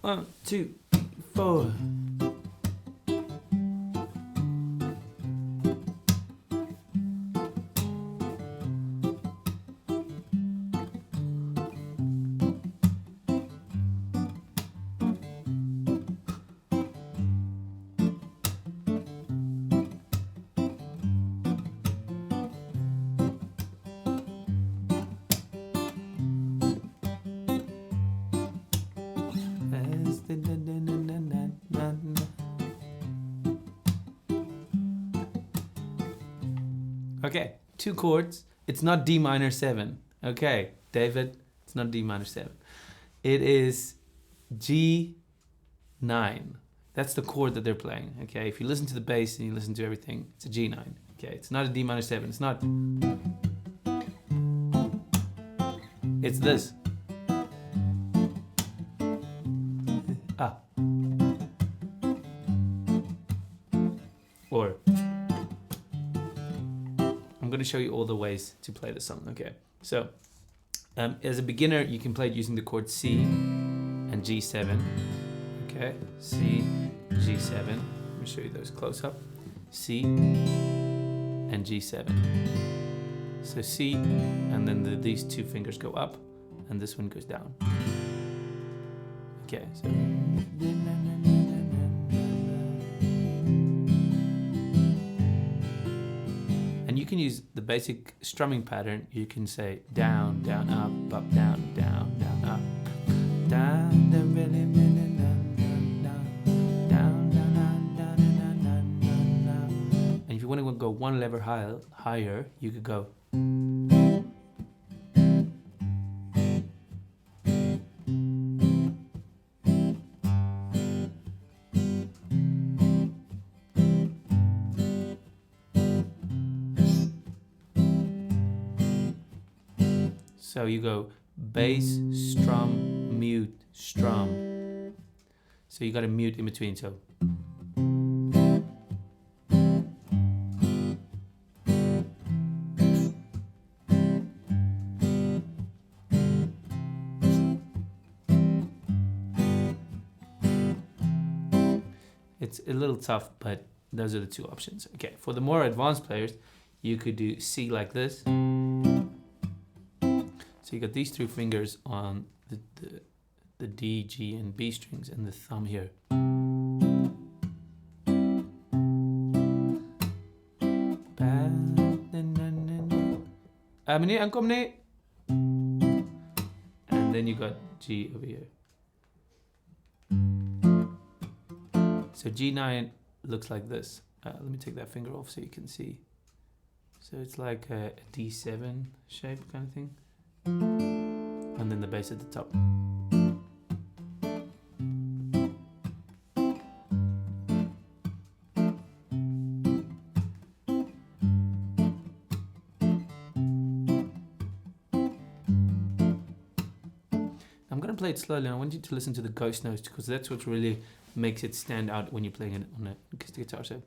1, 2, 4. Okay, 2 chords. It's not D minor 7. Okay, David, it's not D minor 7. It is G9. That's the chord that they're playing. Okay, if you listen to the bass and you listen to everything, it's a G9. Okay, it's not a D minor 7. It's not. It's this. Ah. Or. I'm going to show you all the ways to play the song. Okay, so as a beginner, you can play it using the chord C and G7. Okay, C, G7. Let me show you those close up. C and G7. So C, and then these 2 fingers go up, and this one goes down. Okay, so. And you can use the basic strumming pattern. You can say down, down, up, down, down, down, up. Down, down, down, down, down. And if you want to go 1 level higher, you could go. So you go bass, strum, mute, strum. So you got a mute in between. So. It's a little tough, but those are the 2 options. Okay, for the more advanced players, you could do C like this. So you got these 3 fingers on the D, G, and B strings, and the thumb here. And then you got G over here. So G9 looks like this. Let me take that finger off so you can see. So it's like a D7 shape kind of thing. And then the bass at the top. I'm going to play it slowly, and I want you to listen to the ghost notes, because that's what really makes it stand out when you're playing it on an acoustic guitar. So.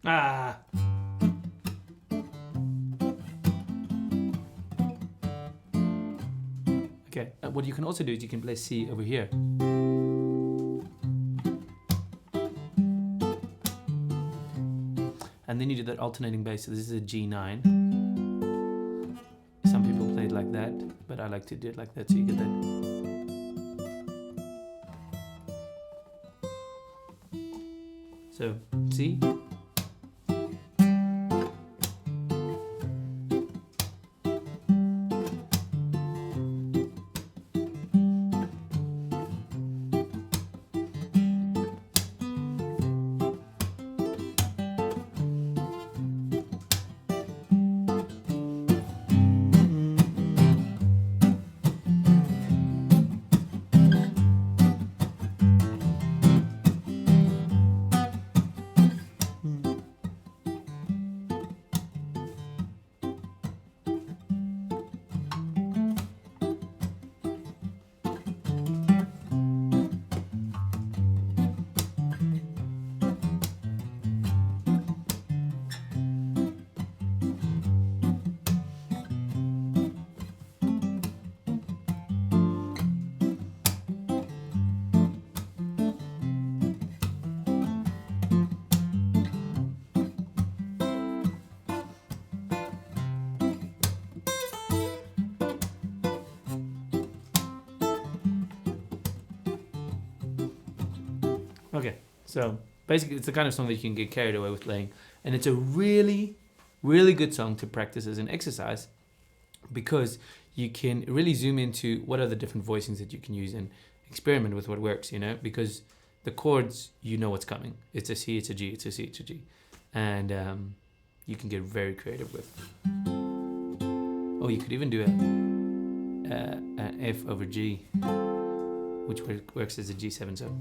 Ah. Okay, what you can also do is you can play C over here. And then you do that alternating bass. So this is a G9. Some people play it like that, but I like to do it like that, so you get that. So C. Okay, so basically it's the kind of song that you can get carried away with playing, and it's a really, really good song to practice as an exercise because you can really zoom into what are the different voicings that you can use and experiment with what works, you know, because the chords, you know what's coming. It's a C, it's a G, it's a C, it's a G. And you can get very creative with. Oh, you could even do an F over G, which works as a G7. So.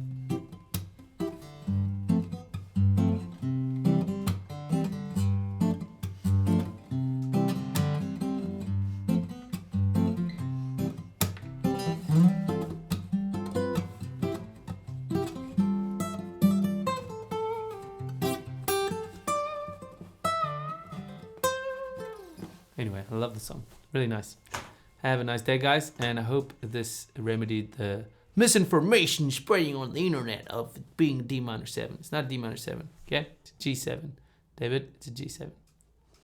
Anyway, I love the song. Really nice. Have a nice day, guys. And I hope this remedied the misinformation spreading on the internet of it being D minor 7. It's not D minor 7, okay? It's G7. David, it's a G7.